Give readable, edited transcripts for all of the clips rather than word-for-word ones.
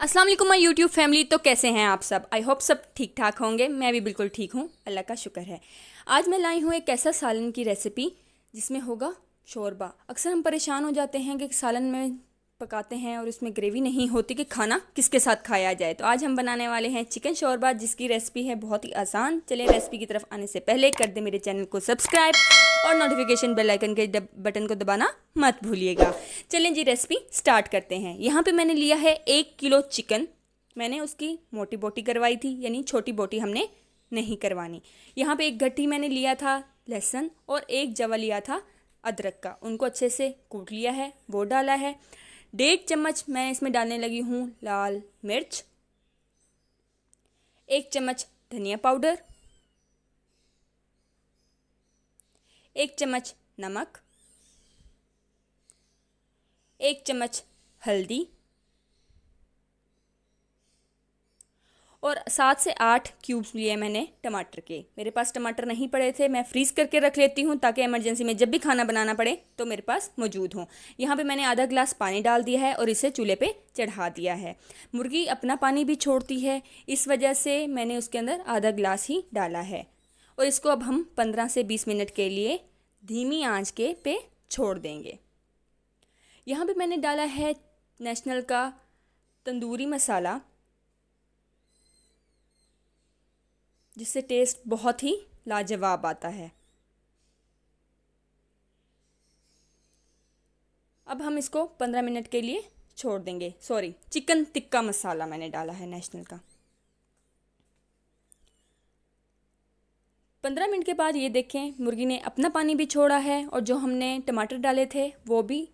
अस्सलाम वालेकुम my YouTube family. तो कैसे हैं आप सब? आई होप सब ठीक ठाक होंगे। मैं भी बिल्कुल ठीक हूँ, अल्लाह का शुक्र है। आज मैं लाई हूँ एक ऐसा सालन की रेसिपी जिसमें होगा शोरबा। अक्सर हम परेशान हो जाते हैं कि सालन में पकाते हैं और उसमें ग्रेवी नहीं होती कि खाना किसके साथ खाया जाए। तो आज हम बनाने वाले हैं चिकन शोरबा, जिसकी रेसिपी है बहुत ही आसान। चलिए रेसिपी की तरफ आने से पहले कर दे मेरे चैनल को सब्सक्राइब और नोटिफिकेशन बेल आइकन के बटन को दबाना मत भूलिएगा। चलें जी रेसिपी स्टार्ट करते हैं। यहाँ पे मैंने लिया है 1 किलो चिकन। मैंने उसकी मोटी बोटी करवाई थी, यानी छोटी बोटी हमने नहीं करवानी। यहाँ पे एक गट्ठी मैंने लिया था लहसुन और एक जवा लिया था अदरक का, उनको अच्छे से कूट लिया है, वो डाला है। 1.5 चम्मच मैं इसमें डालने लगी हूँ लाल मिर्च, 1 चम्मच धनिया पाउडर, 1 चम्मच नमक, 1 चम्मच हल्दी और 7 से 8 क्यूब्स लिए मैंने टमाटर के। मेरे पास टमाटर नहीं पड़े थे, मैं फ्रीज़ करके रख लेती हूँ ताकि इमरजेंसी में जब भी खाना बनाना पड़े तो मेरे पास मौजूद हों। यहाँ पे मैंने आधा गिलास पानी डाल दिया है और इसे चूल्हे पे चढ़ा दिया है। मुर्गी अपना पानी भी छोड़ती है, इस वजह से मैंने उसके अंदर आधा गिलास ही डाला है। और इसको अब हम 15 से 20 मिनट के लिए धीमी आंच के पे छोड़ देंगे। यहाँ पे मैंने डाला है नेशनल का तंदूरी मसाला, जिससे टेस्ट बहुत ही लाजवाब आता है। अब हम इसको 15 मिनट के लिए छोड़ देंगे। सॉरी, चिकन टिक्का मसाला मैंने डाला है नेशनल का। 15 मिनट के बाद ये देखें मुर्गी ने अपना पानी भी छोड़ा है और जो हमने टमाटर डाले थे वो भी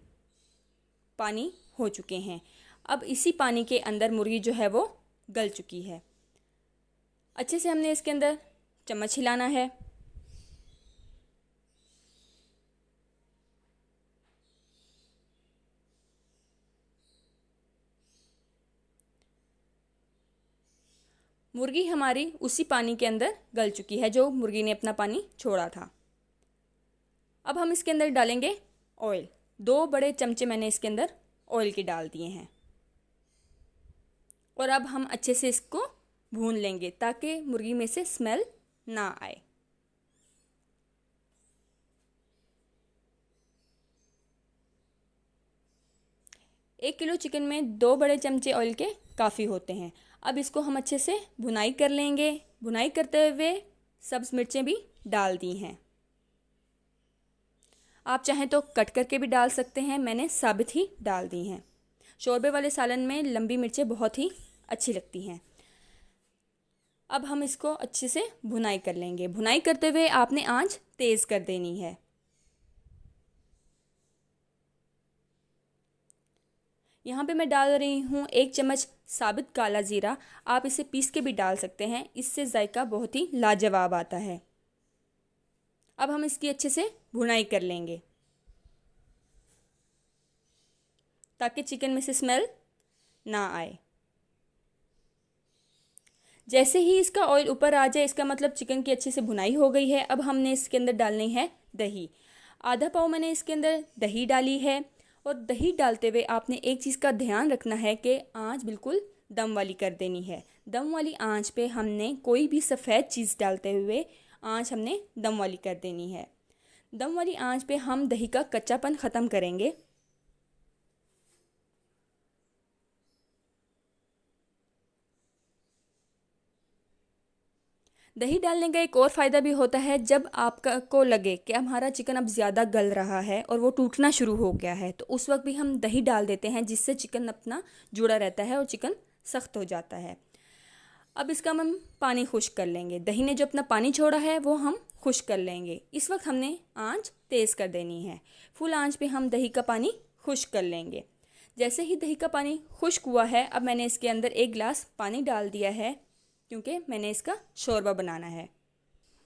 पानी हो चुके हैं। अब इसी पानी के अंदर मुर्गी जो है वो गल चुकी है। अच्छे से हमने इसके अंदर चम्मच हिलाना है। मुर्गी हमारी उसी पानी के अंदर गल चुकी है जो मुर्गी ने अपना पानी छोड़ा था। अब हम इसके अंदर डालेंगे ऑयल। 2 बड़े चमचे मैंने इसके अंदर ऑयल के डाल दिए हैं और अब हम अच्छे से इसको भून लेंगे ताकि मुर्गी में से स्मेल ना आए। एक किलो चिकन में 2 बड़े चमचे ऑयल के काफ़ी होते हैं। अब इसको हम अच्छे से भुनाई कर लेंगे। भुनाई करते हुए सब्ज़ मिर्चें भी डाल दी हैं। आप चाहें तो कट करके भी डाल सकते हैं, मैंने साबित ही डाल दी हैं। शोरबे वाले सालन में लंबी मिर्चें बहुत ही अच्छी लगती हैं। अब हम इसको अच्छे से भुनाई कर लेंगे। भुनाई करते हुए आपने आंच तेज़ कर देनी है। यहाँ पे मैं डाल रही हूँ 1 चम्मच साबित काला ज़ीरा। आप इसे पीस के भी डाल सकते हैं, इससे जायका बहुत ही लाजवाब आता है। अब हम इसकी अच्छे से भुनाई कर लेंगे ताकि चिकन में से स्मेल ना आए। जैसे ही इसका ऑयल ऊपर आ जाए इसका मतलब चिकन की अच्छे से भुनाई हो गई है। अब हमने इसके अंदर डालनी है दही। आधा पाव मैंने इसके अंदर दही डाली है और दही डालते हुए आपने एक चीज़ का ध्यान रखना है कि आंच बिल्कुल दम वाली कर देनी है। दम वाली आंच पे हमने कोई भी सफ़ेद चीज़ डालते हुए आंच हमने दम वाली कर देनी है। दम वाली आंच पे हम दही का कच्चापन ख़त्म करेंगे। दही डालने का एक और फ़ायदा भी होता है, जब आपका को लगे कि हमारा चिकन अब ज़्यादा गल रहा है और वो टूटना शुरू हो गया है तो उस वक्त भी हम दही डाल देते हैं, जिससे चिकन अपना जुड़ा रहता है और चिकन सख्त हो जाता है। अब इसका हम पानी खुश्क कर लेंगे। दही ने जो अपना पानी छोड़ा है वो हम खुश्क कर लेंगे। इस वक्त हमने आंच तेज़ कर देनी है। फुल आंच पे हम दही का पानी खुश्क कर लेंगे। जैसे ही दही का पानी खुश्क हुआ है, अब मैंने इसके अंदर 1 गिलास पानी डाल दिया है क्योंकि मैंने इसका शोरबा बनाना है।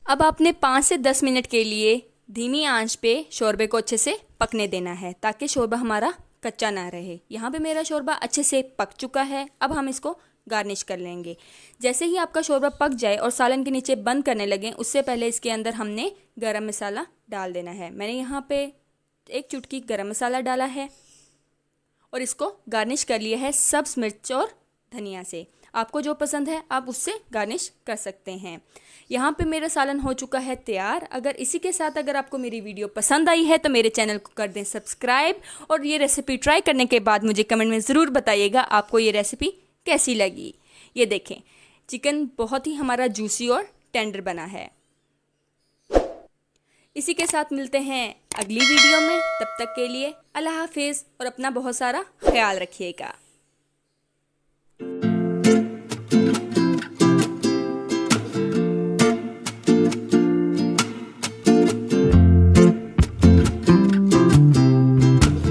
अब आपने 5 से 10 मिनट के लिए धीमी आंच पे शोरबे को अच्छे से पकने देना है ताकि शोरबा हमारा कच्चा ना रहे। यहाँ पे मेरा शोरबा अच्छे से पक चुका है। अब हम इसको गार्निश कर लेंगे। जैसे ही आपका शोरबा पक जाए और सालन के नीचे बंद करने लगे, उससे पहले इसके अंदर हमने गरम मसाला डाल देना है। मैंने यहाँ पे 1 चुटकी गरम मसाला डाला है और इसको गार्निश कर लिया है सब्ज़ मिर्च और धनिया से। आपको जो पसंद है आप उससे गार्निश कर सकते हैं। यहाँ पे मेरा सालन हो चुका है तैयार। अगर इसी के साथ अगर आपको मेरी वीडियो पसंद आई है तो मेरे चैनल को कर दें सब्सक्राइब, और ये रेसिपी ट्राई करने के बाद मुझे कमेंट में ज़रूर बताइएगा आपको ये रेसिपी कैसी लगी। ये देखें, चिकन बहुत ही हमारा जूसी और टेंडर बना है। इसी के साथ मिलते हैं अगली वीडियो में। तब तक के लिए अल्लाह हाफिज़ और अपना बहुत सारा ख्याल रखिएगा।